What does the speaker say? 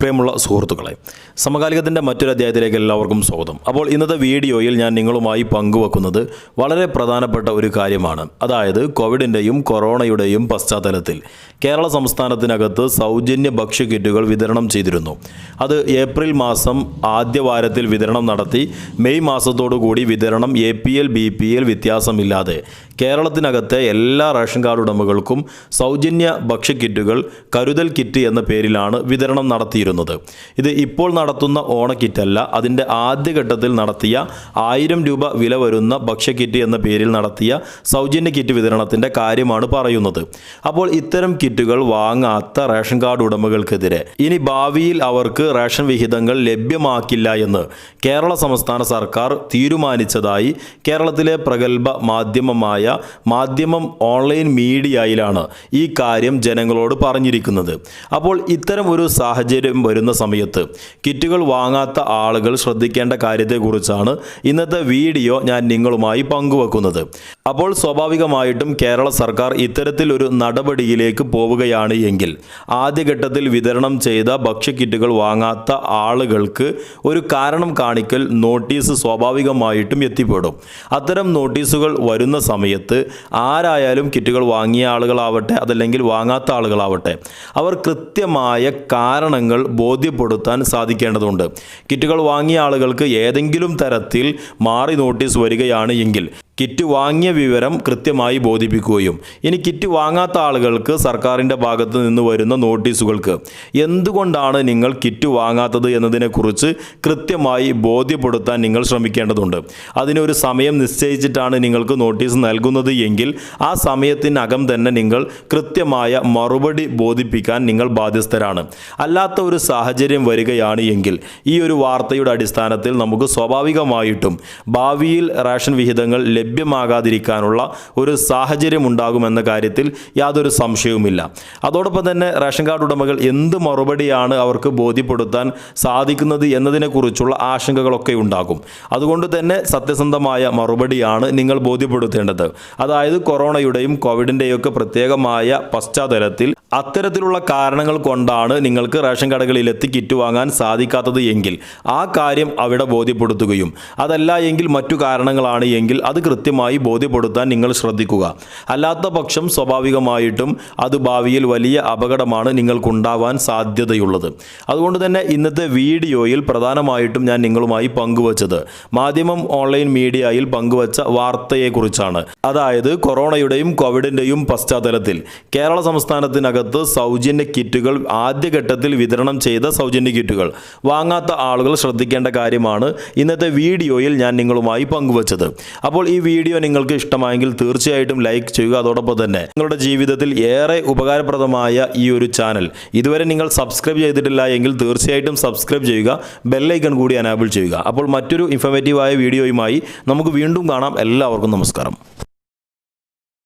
പ്രിയമുള്ള സുഹൃത്തുക്കളെ, സമകാലികത്തിൻ്റെ മറ്റൊരു അധ്യായത്തിലേക്ക് എല്ലാവർക്കും സ്വാഗതം. അപ്പോൾ ഇന്നത്തെ വീഡിയോയിൽ ഞാൻ നിങ്ങളുമായി പങ്കുവെക്കുന്നത് വളരെ പ്രധാനപ്പെട്ട ഒരു കാര്യമാണ്. അതായത് കോവിഡിൻ്റെയും കൊറോണയുടെയും പശ്ചാത്തലത്തിൽ കേരള സംസ്ഥാനത്തിനകത്ത് സൗജന്യ ഭക്ഷ്യ കിറ്റുകൾ വിതരണം ചെയ്തിരുന്നു. അത് ഏപ്രിൽ മാസം ആദ്യ വാരത്തിൽ വിതരണം നടത്തി മെയ് മാസത്തോടുകൂടി വിതരണം APL BPL വ്യത്യാസമില്ലാതെ കേരളത്തിനകത്തെ എല്ലാ റേഷൻ കാർഡ് ഉടമകൾക്കും സൗജന്യ ഭക്ഷ്യ കിറ്റുകൾ കരുതൽ കിറ്റ് എന്ന പേരിലാണ് വിതരണം നടത്തിയിരുന്നത്. ഇത് ഇപ്പോൾ നടത്തുന്ന ഓണക്കിറ്റല്ല, അതിൻ്റെ ആദ്യഘട്ടത്തിൽ നടത്തിയ 1000 രൂപ വില വരുന്ന ഭക്ഷ്യ കിറ്റ് എന്ന പേരിൽ നടത്തിയ സൗജന്യ കിറ്റ് വിതരണത്തിൻ്റെ കാര്യമാണ് പറയുന്നത്. അപ്പോൾ ഇത്തരം കിറ്റുകൾ വാങ്ങാത്ത റേഷൻ കാർഡ് ഉടമകൾക്കെതിരെ ഇനി ഭാവിയിൽ അവർക്ക് റേഷൻ വിഹിതങ്ങൾ ലഭ്യമാക്കില്ല എന്ന് കേരള സംസ്ഥാന സർക്കാർ തീരുമാനിച്ചതായി കേരളത്തിലെ പ്രഗത്ഭ മാധ്യമമായ മാധ്യമം ഓൺലൈൻ മീഡിയയിലാണ് ഈ കാര്യം ജനങ്ങളോട് പറഞ്ഞിരിക്കുന്നത്. അപ്പോൾ ഇത്തരം ഒരു സാഹചര്യം വരുന്ന സമയത്ത് കിറ്റുകൾ വാങ്ങാത്ത ആളുകൾ ശ്രദ്ധിക്കേണ്ട കാര്യത്തെക്കുറിച്ചാണ് ഇന്നത്തെ വീഡിയോ ഞാൻ നിങ്ങളുമായി പങ്കുവെക്കുന്നത്. അപ്പോൾ സ്വാഭാവികമായിട്ടും കേരള സർക്കാർ ഇത്തരത്തിൽ ഒരു നടപടിയിലേക്ക് പോവുകയാണ് എങ്കിൽ ആദ്യഘട്ടത്തിൽ വിതരണം ചെയ്ത ഭക്ഷ്യ കിറ്റുകൾ വാങ്ങാത്ത ആളുകൾക്ക് ഒരു കാരണം കാണിക്കൽ നോട്ടീസ് സ്വാഭാവികമായിട്ടും എത്തിപ്പെടും. അത്തരം നോട്ടീസുകൾ വരുന്ന സമയത്ത് ആരായാലും കിറ്റുകൾ വാങ്ങിയ ആളുകളാവട്ടെ അതല്ലെങ്കിൽ വാങ്ങാത്ത ആളുകളാവട്ടെ അവർ കൃത്യമായ കാരണങ്ങൾ ബോധ്യപ്പെടുത്താൻ സാധിക്കേണ്ടതുണ്ട്. കിറ്റുകൾ വാങ്ങിയ ആളുകൾക്ക് ഏതെങ്കിലും തരത്തിൽ മാറി നോട്ടീസ് വരികയാണ് എങ്കിൽ കിറ്റ് വാങ്ങിയ വിവരം കൃത്യമായി ബോധിപ്പിക്കുകയും ഇനി കിറ്റ് വാങ്ങാത്ത ആളുകൾക്ക് സർക്കാരിൻ്റെ ഭാഗത്ത് നിന്ന് വരുന്ന നോട്ടീസുകൾക്ക് എന്തുകൊണ്ടാണ് നിങ്ങൾ കിറ്റ് വാങ്ങാത്തത് എന്നതിനെക്കുറിച്ച് കൃത്യമായി ബോധ്യപ്പെടുത്താൻ നിങ്ങൾ ശ്രമിക്കേണ്ടതുണ്ട്. അതിനൊരു സമയം നിശ്ചയിച്ചിട്ടാണ് നിങ്ങൾക്ക് നോട്ടീസ് നൽകുന്നത് എങ്കിൽ ആ സമയത്തിനകം തന്നെ നിങ്ങൾ കൃത്യമായ മറുപടി ബോധിപ്പിക്കാൻ നിങ്ങൾ ബാധ്യസ്ഥരാണ്. അല്ലാത്ത ഒരു സാഹചര്യം വരികയാണ് എങ്കിൽ ഈ ഒരു വാർത്തയുടെ അടിസ്ഥാനത്തിൽ നമുക്ക് സ്വാഭാവികമായിട്ടും ഭാവിയിൽ റേഷൻ വിഹിതങ്ങൾ ലഭ്യമാകാതിരിക്കാനുള്ള ഒരു സാഹചര്യം ഉണ്ടാകുമെന്ന കാര്യത്തിൽ യാതൊരു സംശയവുമില്ല. അതോടൊപ്പം തന്നെ റേഷൻ കാർഡ് ഉടമകൾ എന്ത് മറുപടിയാണ് അവർക്ക് ബോധ്യപ്പെടുത്താൻ സാധിക്കുന്നത് എന്നതിനെക്കുറിച്ചുള്ള ആശങ്കകളൊക്കെ ഉണ്ടാകും. അതുകൊണ്ട് തന്നെ സത്യസന്ധമായ മറുപടിയാണ് നിങ്ങൾ ബോധ്യപ്പെടുത്തേണ്ടത്. അതായത് കൊറോണയുടെയും കോവിഡിൻ്റെയും ഒക്കെ പ്രത്യേകമായ പശ്ചാത്തലത്തിൽ അത്തരത്തിലുള്ള കാരണങ്ങൾ കൊണ്ടാണ് നിങ്ങൾക്ക് റേഷൻ കടകളിലെത്തി കിറ്റ് വാങ്ങാൻ സാധിക്കാത്തത് എങ്കിൽ ആ കാര്യം അവിടെ ബോധ്യപ്പെടുത്തുകയും അതല്ല എങ്കിൽ മറ്റു കാരണങ്ങളാണ് എങ്കിൽ അത് കൃത്യമായി ബോധ്യപ്പെടുത്താൻ നിങ്ങൾ ശ്രദ്ധിക്കുക. അല്ലാത്ത പക്ഷം സ്വാഭാവികമായിട്ടും അത് ഭാവിയിൽ വലിയ അപകടമാണ് നിങ്ങൾക്കുണ്ടാവാൻ സാധ്യതയുള്ളത്. അതുകൊണ്ട് തന്നെ ഇന്നത്തെ വീഡിയോയിൽ പ്രധാനമായിട്ടും ഞാൻ നിങ്ങളുമായി പങ്കുവച്ചത് മാധ്യമം ഓൺലൈൻ മീഡിയയിൽ പങ്കുവച്ച വാർത്തയെക്കുറിച്ചാണ്. അതായത് കൊറോണയുടെയും കോവിഡിൻ്റെയും പശ്ചാത്തലത്തിൽ കേരള സംസ്ഥാനത്തിനകത്ത് സൗജന്യ കിറ്റുകൾ ആദ്യഘട്ടത്തിൽ വിതരണം ചെയ്ത സൗജന്യ കിറ്റുകൾ വാങ്ങാത്ത ആളുകൾ ശ്രദ്ധിക്കേണ്ട കാര്യമാണ് ഇന്നത്തെ വീഡിയോയിൽ ഞാൻ നിങ്ങളുമായി പങ്കുവച്ചത്. അപ്പോൾ ഈ വീഡിയോ നിങ്ങൾക്ക് ഇഷ്ടമായെങ്കിൽ തീർച്ചയായിട്ടും ലൈക്ക് ചെയ്യുക. അതോടൊപ്പം തന്നെ നിങ്ങളുടെ ജീവിതത്തിൽ ഏറെ ഉപകാരപ്രദമായ ഈ ഒരു ചാനൽ ഇതുവരെ നിങ്ങൾ സബ്സ്ക്രൈബ് ചെയ്തിട്ടില്ല എങ്കിൽ തീർച്ചയായിട്ടും സബ്സ്ക്രൈബ് ചെയ്യുക, ബെല്ലൈക്കൺ കൂടി എനേബിൾ ചെയ്യുക. അപ്പോൾ മറ്റൊരു ഇൻഫോർമേറ്റീവായ വീഡിയോയുമായി നമുക്ക് വീണ്ടും കാണാം. എല്ലാവർക്കും നമസ്കാരം.